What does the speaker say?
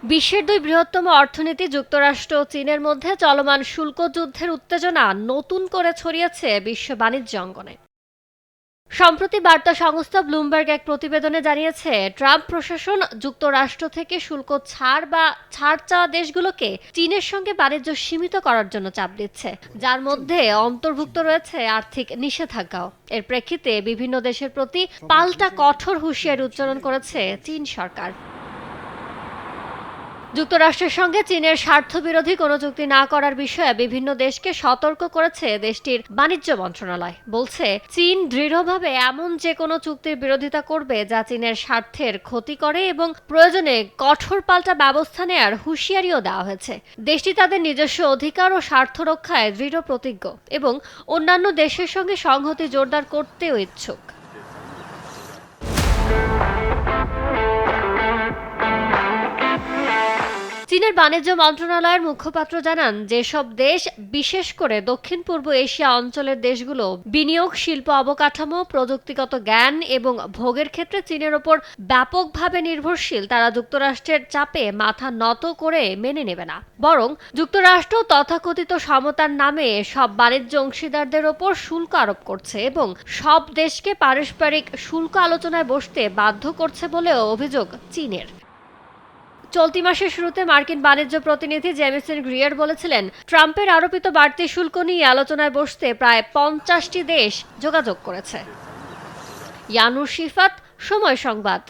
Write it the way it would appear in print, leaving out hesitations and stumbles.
বিশ্বের দুই বৃহত্তম অর্থনীতি যুক্তরাষ্ট্র ও চীনের মধ্যে চলমান শুল্ক যুদ্ধের উত্তেজনা নতুন করে ছড়িয়েছে বিশ্ব বাণিজ্য অঙ্গনে। সম্প্রতি বার্তা সংস্থা ব্লুমবার্গ এক প্রতিবেদনে জানিয়েছে, ট্রাম্প প্রশাসন যুক্তরাষ্ট্র থেকে শুল্ক ছাড় বা ছাড় চাওয়া দেশগুলোকে চীনের সঙ্গে বাণিজ্য সীমিত করার জন্য চাপ দিচ্ছে, যার মধ্যে অন্তর্ভুক্ত রয়েছে আর্থিক নিষেধাজ্ঞাও। এর প্রেক্ষিতে বিভিন্ন দেশের প্রতি পাল্টা কঠোর হুঁশিয়ারি উচ্চারণ করেছে চীন সরকার। যুক্তরাষ্ট্রের সঙ্গে চীনের স্বার্থবিরোধী কোনো চুক্তি না করার বিষয়ে বিভিন্ন দেশকে সতর্ক করেছে দেশটির বাণিজ্য মন্ত্রণালয়। বলছে, চীন দৃঢ়ভাবে এমন যে কোনো চুক্তির বিরোধিতা করবে যা চীনের স্বার্থের ক্ষতি করে এবং প্রয়োজনে কঠোর পাল্টা ব্যবস্থা নেয়ার হুঁশিয়ারিও দেওয়া হয়েছে। দেশটি তাদের নিজস্ব অধিকার ও স্বার্থ রক্ষায় দৃঢ় প্রতিজ্ঞ এবং অন্যান্য দেশের সঙ্গে সংহতি জোরদার করতেও ইচ্ছুক। চীনের বাণিজ্য মন্ত্রণালয়ের মুখপাত্র জানান, যেসব দেশ বিশেষ করে দক্ষিণ পূর্ব এশিয়া অঞ্চলের দেশগুলো বিনিয়োগ, শিল্প অবকাঠামো, প্রযুক্তিগত জ্ঞান এবং ভোগের ক্ষেত্রে চীনের ওপর ব্যাপকভাবে নির্ভরশীল, তারা যুক্তরাষ্ট্রের চাপে মাথা নত করে মেনে নেবে না। বরং যুক্তরাষ্ট্র তথাকথিত সমতার নামে সব বাণিজ্য অংশীদারদের ওপর শুল্ক আরোপ করছে এবং সব দেশকে পারস্পরিক শুল্ক আলোচনায় বসতে বাধ্য করছে বলেও অভিযোগ চীনের। চলতি মাসের শুরুতে মার্কিন বাণিজ্য প্রতিনিধি জেমিসন গ্রিয়ার বলেছিলেন, ট্রাম্পের আরোপিত বাড়তি শুল্ক নিয়ে আলোচনায় বসতে প্রায় 50টি দেশ যোগাযোগ করেছে। ইয়ানুর শিফাত, সময় সংবাদ।